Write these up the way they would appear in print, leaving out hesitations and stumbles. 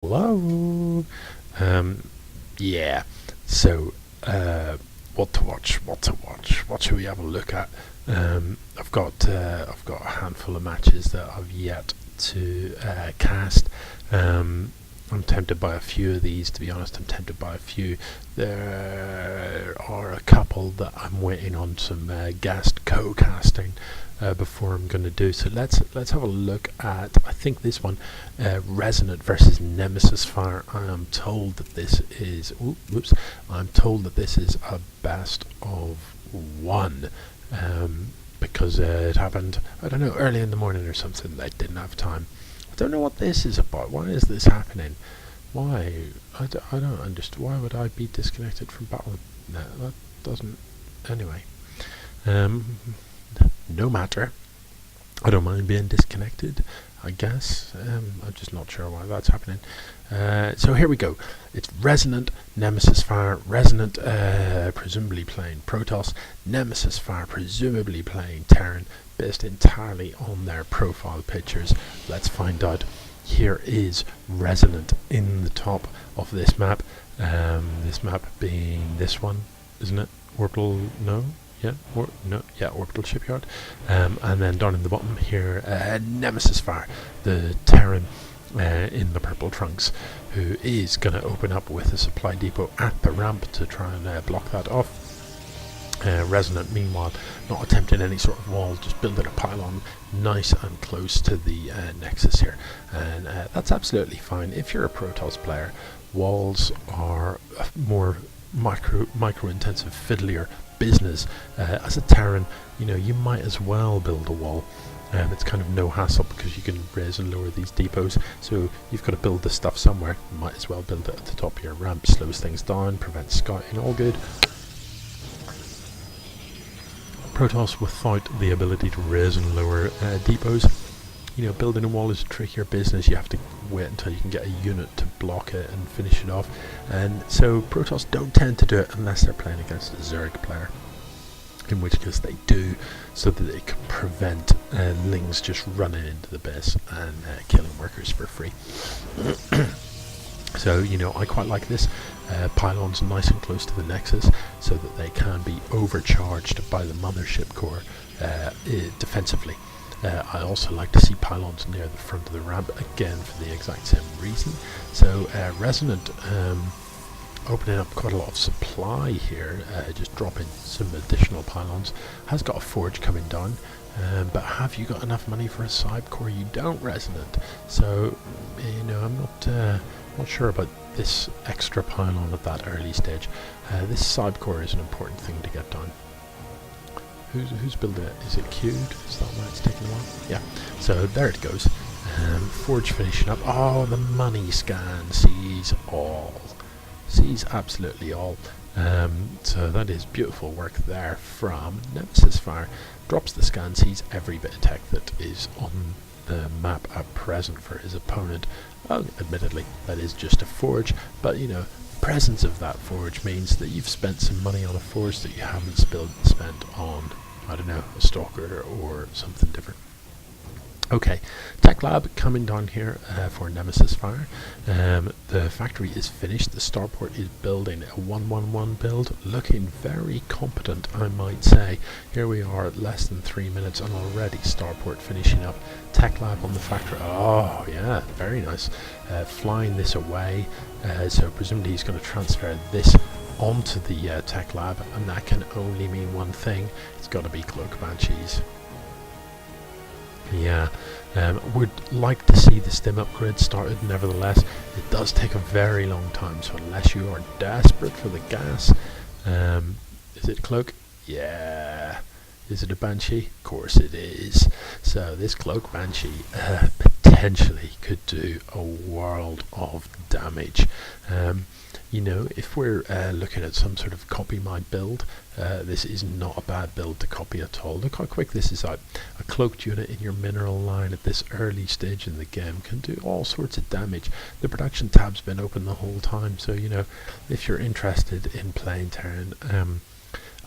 Hello. Yeah. So, what to watch? What should we have a look at? I've got a handful of matches that I've yet to cast. I'm tempted by a few of these. To be honest, I'm tempted by a few. There are a couple that I'm waiting on some guest co-casting before I'm going to do. So let's have a look at. I think this one, Resonant versus Nemesisfire. I am told that this is. Whoops! I'm told that this is a best of one. Because it happened, I don't know, early in the morning or something. They didn't have time. I don't know what this is about. Why is this happening? Why? I don't understand. Why would I be disconnected from battle? No, that doesn't. Anyway, no matter. I don't mind being disconnected, I guess. I'm just not sure why that's happening. So here we go. It's Resonant, Nemesisfire. Resonant presumably playing Protoss. Nemesisfire presumably playing Terran, based entirely on their profile pictures. Let's find out. Here is Resonant in the top of this map. This map being this one, isn't it? Orbital, no? Yeah, Orbital Shipyard. And then down in the bottom here, Nemesisfire, the Terran in the purple trunks, who is going to open up with a supply depot at the ramp to try and block that off. Resonant, meanwhile, not attempting any sort of wall, just building a pylon nice and close to the Nexus here. And that's absolutely fine. If you're a Protoss player, walls are more micro-intensive, fiddlier business. As a Terran, you might as well build a wall. It's kind of no hassle because you can raise and lower these depots. So you've got to build this stuff somewhere. You might as well build it at the top of your ramp. Slows things down, prevents scouting, all good. Protoss without the ability to raise and lower depots. Building a wall is a trickier business. You have to wait until you can get a unit to block it and finish it off. And so Protoss don't tend to do it unless they're playing against a Zerg player. In which case they do, so that they can prevent Lings just running into the base and killing workers for free. So, I quite like this. Pylons nice and close to the Nexus, so that they can be overcharged by the mothership core defensively. I also like to see pylons near the front of the ramp, again for the exact same reason. So Resonant opening up quite a lot of supply here, just dropping some additional pylons. Has got a forge coming down, but have you got enough money for a side core? You don't, Resonant. So I'm not sure about this extra pylon at that early stage. This side core is an important thing to get done. Who's building it? Is it queued? Is that why it's taking a while? Yeah. So there it goes. Forge finishing up. Oh, the money scan sees all. Sees absolutely all. So that is beautiful work there from Nemesisfire. Drops the scan, sees every bit of tech that is on the map at present for his opponent. Admittedly, that is just a forge, but presence of that forge means that you've spent some money on a forge that you haven't spent on, I don't know, a stalker or something different. Okay, Tech Lab coming down here for Nemesisfire. The factory is finished. The starport is building a 111 build, looking very competent, I might say. Here we are at less than 3 minutes and already starport finishing up. Tech Lab on the factory. Oh yeah, very nice. Flying this away, so presumably he's going to transfer this onto the Tech Lab, and that can only mean one thing. It's got to be Cloak Banshees. Yeah, would like to see the stim upgrade started. Nevertheless, it does take a very long time, so unless you are desperate for the gas, is it Cloak? Yeah. Is it a Banshee? Of course it is. So this Cloak Banshee potentially could do a world of damage. If we're looking at some sort of copy my build, this is not a bad build to copy at all. Look how quick this is out. A cloaked unit in your mineral line at this early stage in the game can do all sorts of damage. The production tab's been open the whole time, so if you're interested in playing Terran,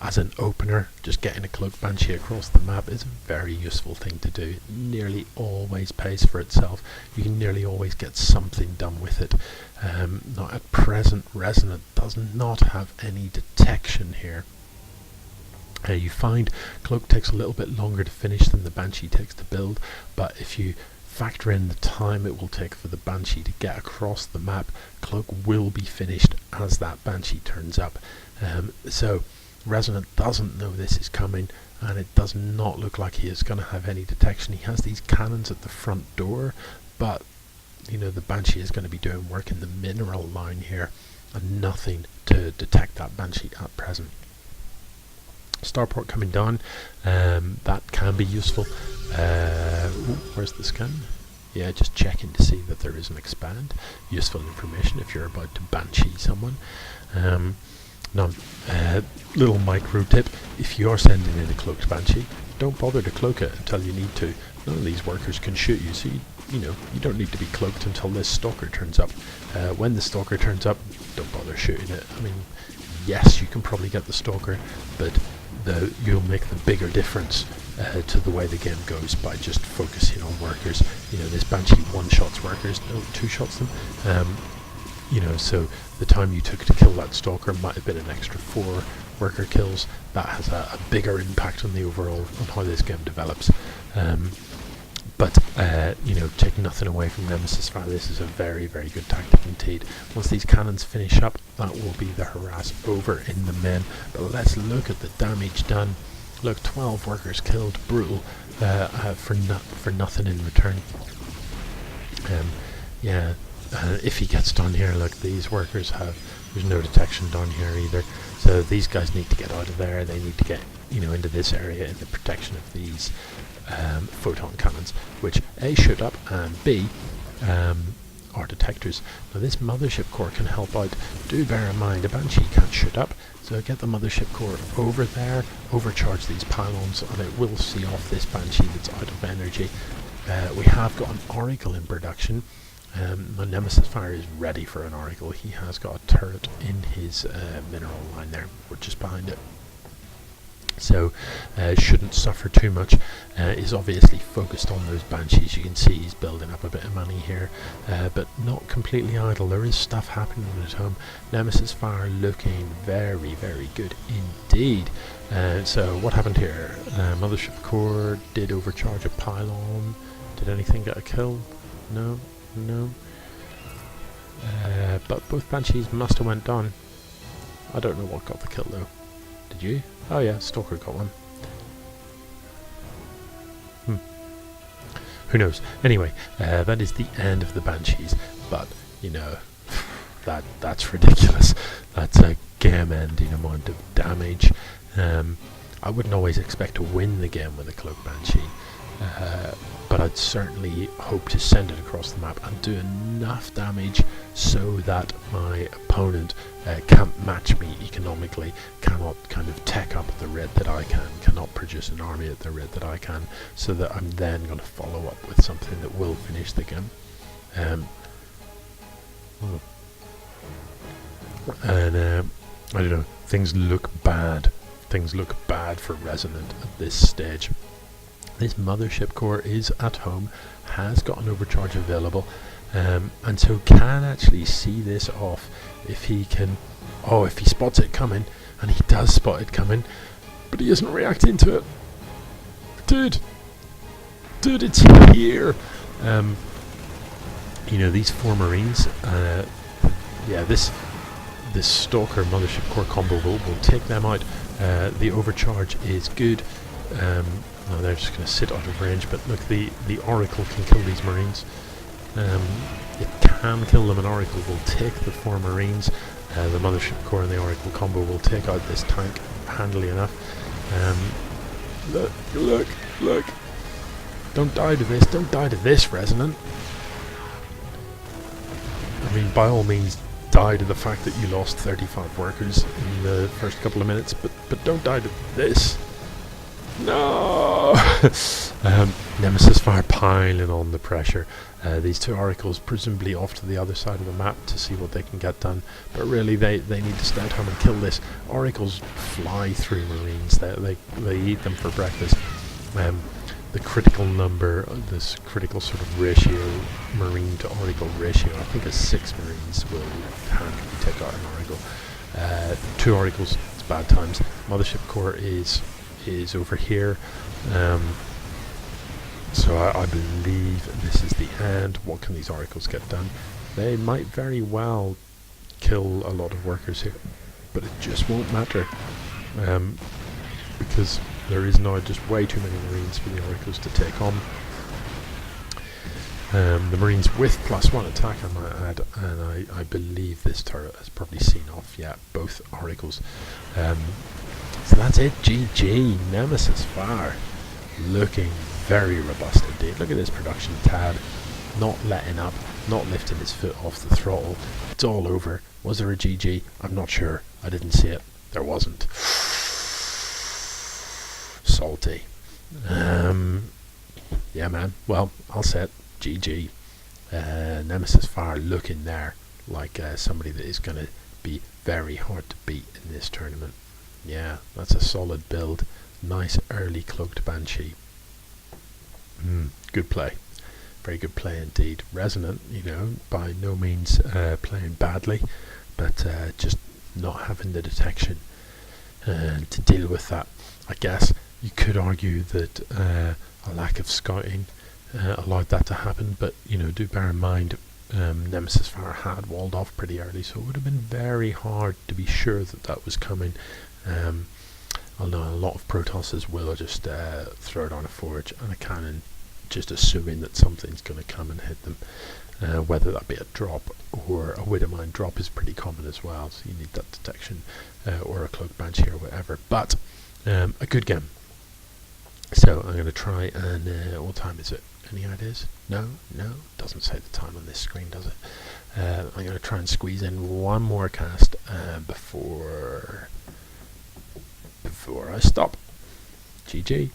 as an opener, just getting a cloak banshee across the map is a very useful thing to do. It nearly always pays for itself. You can nearly always get something done with it. Now at present, Resonant does not have any detection here. You find cloak takes a little bit longer to finish than the banshee takes to build, but if you factor in the time it will take for the banshee to get across the map, cloak will be finished as that banshee turns up. So Resonant doesn't know this is coming, and it does not look like he is going to have any detection. He has these cannons at the front door, but you know, the banshee is going to be doing work in the mineral line here, and nothing to detect that banshee at present. Starport coming down, that can be useful. Where's the scan? Yeah, just checking to see that there is an expand. Useful information if you're about to banshee someone. Now, little micro tip: if you are sending in a cloaked banshee, don't bother to cloak it until you need to. None of these workers can shoot you, so you don't need to be cloaked until this stalker turns up. When the stalker turns up, don't bother shooting it. I mean, yes, you can probably get the stalker, but you'll make the bigger difference to the way the game goes by just focusing on workers. You know, this banshee one-shots workers, no, two-shots them. You know, so the time you took to kill that stalker might have been an extra 4 worker kills. That has a bigger impact on the overall, on how this game develops. But you know, take nothing away from Nemesisfire, this is a very, very good tactic indeed. Once these cannons finish up, that will be the harass over in the men. But let's look at the damage done. Look, 12 workers killed, brutal, for nothing in return. Yeah, if he gets down here, look, these workers there's no detection down here either. So these guys need to get out of there. They need to get, you know, into this area in the protection of these photon cannons, which A, shoot up, and B, are detectors. Now this mothership core can help out. Do bear in mind, a banshee can't shoot up, so get the mothership core over there, overcharge these pylons, and it will see off this banshee that's out of energy. We have got an oracle in production. My Nemesisfire is ready for an oracle. He has got a turret in his mineral line there, or just behind it. So shouldn't suffer too much. Is obviously focused on those banshees. You can see he's building up a bit of money here, but not completely idle. There is stuff happening at home. Nemesisfire looking very, very good indeed. So what happened here? Mothership core did overcharge a pylon. Did anything get a kill? No. But both banshees must have went down. I don't know what got the kill though. Did you? Oh yeah, stalker got one. Who knows? Anyway, that is the end of the banshees. But you know, that's ridiculous. That's a game-ending amount of damage. I wouldn't always expect to win the game with a cloak banshee. But I'd certainly hope to send it across the map and do enough damage so that my opponent can't match me economically, cannot kind of tech up at the rate that I can, cannot produce an army at the rate that I can, so that I'm then going to follow up with something that will finish the game. And I don't know, things look bad. Things look bad for Resonant at this stage. This mothership core is at home, has got an overcharge available, and so can actually see this off if he can. Oh, if he spots it coming, and he does spot it coming, but he isn't reacting to it. Dude, it's here. You know, these 4 Marines. Yeah, this Stalker mothership core combo will take them out. The overcharge is good. No, they're just going to sit out of range, but look, the Oracle can kill these Marines. It can kill them, and Oracle will take the 4 Marines. The Mothership Core and the Oracle combo will take out this tank handily enough. Look! Don't die to this, Resonant! I mean, by all means, die to the fact that you lost 35 workers in the first couple of minutes, but don't die to this. No! Nemesisfire piling on the pressure. These two oracles presumably off to the other side of the map to see what they can get done, but really they need to stay at home and kill this. Oracles fly through marines, they eat them for breakfast. The critical number, this critical sort of ratio, marine to oracle ratio, I think is 6 marines will handily take out an oracle. 2 oracles, it's bad times. Mothership core is over here. So I believe this is the end. What can these oracles get done? They might very well kill a lot of workers here, but it just won't matter, because there is now just way too many marines for the oracles to take on. The marines with +1 attack, I might add, and I believe this turret has probably seen off, yeah, both oracles. So that's it, GG, Nemesisfire, looking very robust indeed. Look at this production tab, not letting up, not lifting his foot off the throttle. It's all over. Was there a GG? I'm not sure. I didn't see it. There wasn't. Salty. Yeah, man. Well, I'll set GG. Nemesisfire looking there like somebody that is going to be very hard to beat in this tournament. Yeah, that's a solid build. Nice early cloaked Banshee. Good play. Very good play indeed. Resonant, by no means playing badly, but just not having the detection to deal with that. I guess you could argue that a lack of scouting allowed that to happen, but do bear in mind Nemesisfire had walled off pretty early, so it would have been very hard to be sure that that was coming. Although a lot of Protosses will just throw it on a forge and a cannon, just assuming that something's going to come and hit them, whether that be a drop or a Widowmine drop is pretty common as well, so you need that detection, or a Cloak Banshee or whatever. But a good game. So I'm going to try and what time is it? Any ideas? No, doesn't say the time on this screen, does it? I'm going to try and squeeze in one more cast before I stop. GG.